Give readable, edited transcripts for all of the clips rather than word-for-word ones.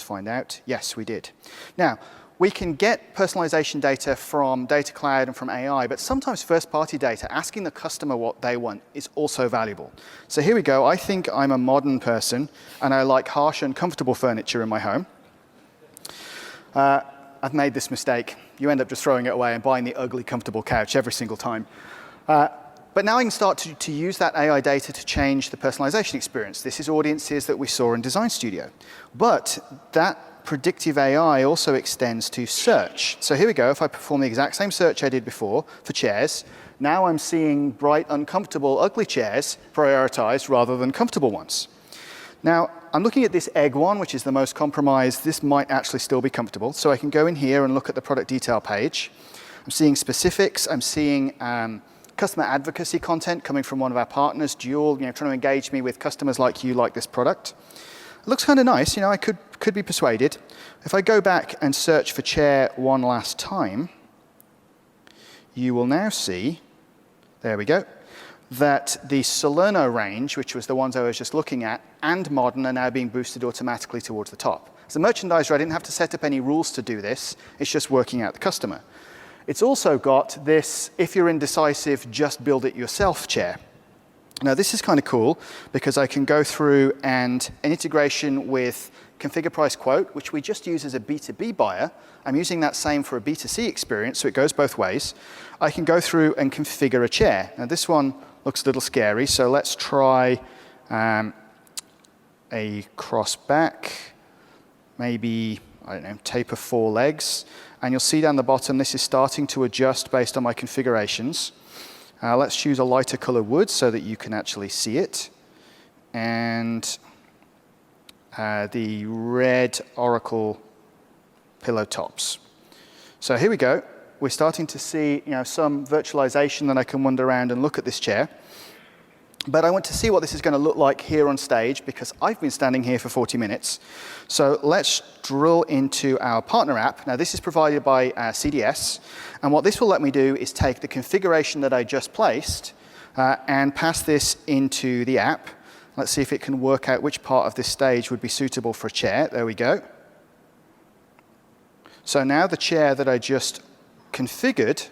find out. Yes, we did. Now, we can get personalization data from Data Cloud and from AI, but sometimes first-party data, asking the customer what they want, is also valuable. So here we go. I think I'm a modern person, and I like harsh and comfortable furniture in my home. I've made this mistake. You end up just throwing it away and buying the ugly, comfortable couch every single time. But now I can start to use that AI data to change the personalization experience. This is audiences that we saw in Design Studio. But that predictive AI also extends to search. So here we go. If I perform the exact same search I did before for chairs, now I'm seeing bright, uncomfortable, ugly chairs prioritized rather than comfortable ones. Now, I'm looking at this egg one, which is the most compromised. This might actually still be comfortable. So I can go in here and look at the product detail page. I'm seeing specifics. I'm seeing customer advocacy content coming from one of our partners, Dual, trying to engage me with customers like you like this product. It looks kind of nice. I could be persuaded. If I go back and search for chair one last time, you will now see, there we go, that the Salerno range, which was the ones I was just looking at, and Modern are now being boosted automatically towards the top. As a merchandiser, I didn't have to set up any rules to do this. It's just working out the customer. It's also got this, if you're indecisive, just build it yourself chair. Now, this is kind of cool because I can go through and an integration with Configure Price Quote, which we just use as a B2B buyer. I'm using that same for a B2C experience, so it goes both ways. I can go through and configure a chair. Now, this one looks a little scary, so let's try a cross back, maybe, I don't know, taper 4 legs. And you'll see down the bottom, this is starting to adjust based on my configurations. Let's choose a lighter color wood so that you can actually see it. And the red Oracle pillow tops. So here we go. We're starting to see some virtualization that I can wander around and look at this chair. But I want to see what this is going to look like here on stage because I've been standing here for 40 minutes. So let's drill into our partner app. Now, this is provided by CDS. And what this will let me do is take the configuration that I just placed and pass this into the app. Let's see if it can work out which part of this stage would be suitable for a chair. There we go. So now the chair that I just configured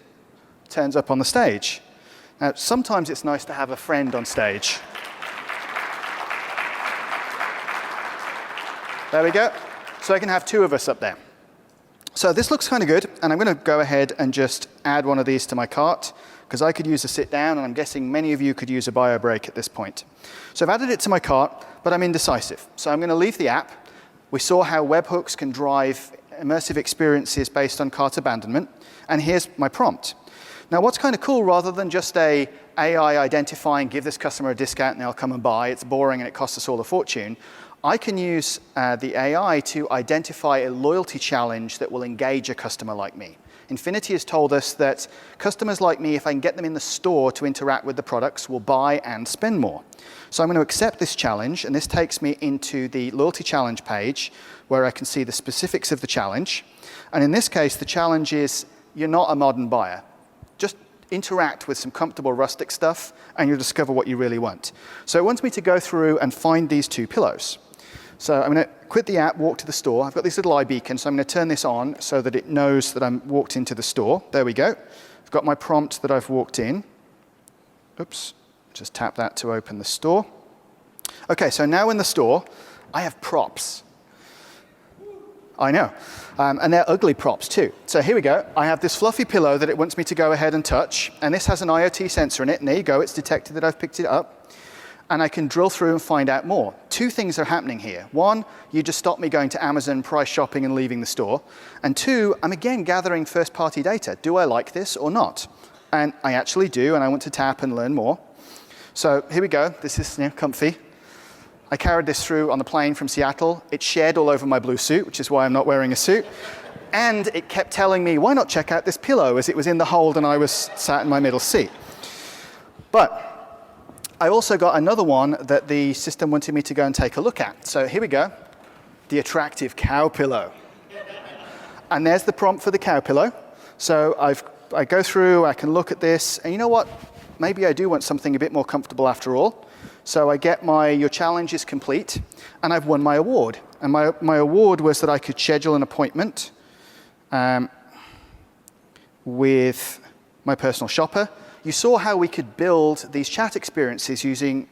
turns up on the stage. Now, sometimes it's nice to have a friend on stage. There we go. So I can have 2 of us up there. So this looks kind of good, and I'm going to go ahead and just add one of these to my cart, because I could use a sit down, and I'm guessing many of you could use a bio break at this point. So I've added it to my cart, but I'm indecisive. So I'm going to leave the app. We saw how webhooks can drive immersive experiences based on cart abandonment, and here's my prompt. Now, what's kind of cool, rather than just a AI identifying, give this customer a discount and they'll come and buy, it's boring and it costs us all a fortune, I can use the AI to identify a loyalty challenge that will engage a customer like me. Infinity has told us that customers like me, if I can get them in the store to interact with the products, will buy and spend more. So I'm going to accept this challenge, and this takes me into the loyalty challenge page where I can see the specifics of the challenge. And in this case, the challenge is, you're not a modern buyer. Just interact with some comfortable rustic stuff, and you'll discover what you really want. So it wants me to go through and find these 2 pillows. So I'm going to quit the app, walk to the store. I've got this little iBeacon, so I'm going to turn this on so that it knows that I'm walked into the store. There we go. I've got my prompt that I've walked in. Oops. Just tap that to open the store. OK, so now in the store, I have props. I know. And they're ugly props, too. So here we go. I have this fluffy pillow that it wants me to go ahead and touch. And this has an IoT sensor in it. And there you go. It's detected that I've picked it up. And I can drill through and find out more. 2 things are happening here. 1, you just stop me going to Amazon, price shopping, and leaving the store. And 2, I'm again gathering first-party data. Do I like this or not? And I actually do, and I want to tap and learn more. So here we go. This is comfy. I carried this through on the plane from Seattle. It shed all over my blue suit, which is why I'm not wearing a suit. And it kept telling me, why not check out this pillow, as it was in the hold and I was sat in my middle seat. But I also got another one that the system wanted me to go and take a look at. So here we go, the attractive cow pillow. And there's the prompt for the cow pillow. So I go through, I can look at this, and you know what? Maybe I do want something a bit more comfortable after all. So I get your challenge is complete, and I've won my award. And my award was that I could schedule an appointment with my personal shopper. You saw how we could build these chat experiences using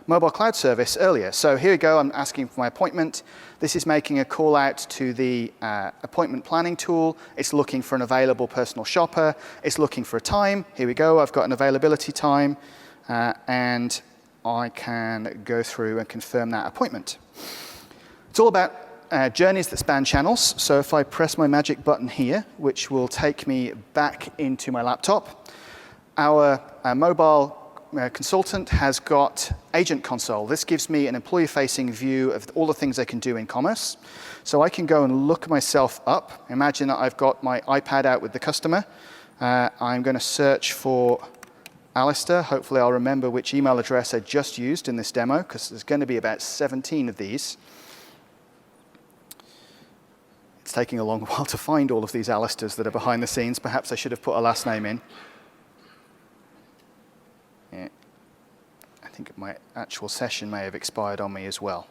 mobile cloud service earlier. So here we go, I'm asking for my appointment. This is making a call out to the appointment planning tool. It's looking for an available personal shopper. It's looking for a time. Here we go, I've got an availability time. And I can go through and confirm that appointment. It's all about journeys that span channels. So if I press my magic button here, which will take me back into my laptop, our mobile consultant has got Agent Console. This gives me an employee-facing view of all the things I can do in commerce. So I can go and look myself up. Imagine that I've got my iPad out with the customer. I'm going to search for Alistair. Hopefully I'll remember which email address I just used in this demo, because there's going to be about 17 of these. It's taking a long while to find all of these Alistairs that are behind the scenes. Perhaps I should have put a last name in. Yeah. I think my actual session may have expired on me as well.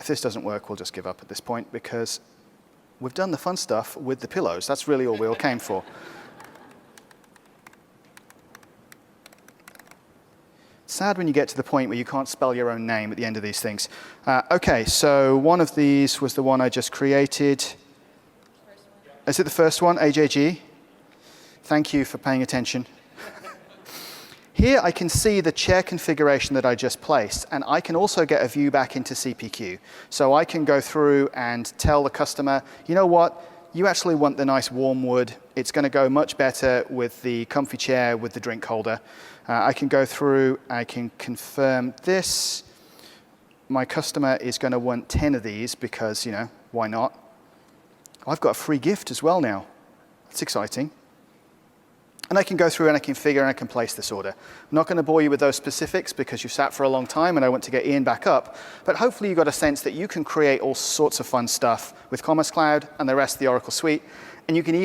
If this doesn't work, we'll just give up at this point, because we've done the fun stuff with the pillows. That's really all we all came for. Sad when you get to the point where you can't spell your own name at the end of these things. OK, so one of these was the one I just created. Is it the first one, AJG? Thank you for paying attention. Here I can see the chair configuration that I just placed, and I can also get a view back into CPQ. So I can go through and tell the customer, you know what, you actually want the nice warm wood. It's going to go much better with the comfy chair with the drink holder. I can go through, I can confirm this. My customer is going to want 10 of these because, you know, why not? I've got a free gift as well now. That's exciting. And I can go through and I can configure and I can place this order. I'm not going to bore you with those specifics because you've sat for a long time and I want to get Ian back up. But hopefully you got a sense that you can create all sorts of fun stuff with Commerce Cloud and the rest of the Oracle suite. And you can even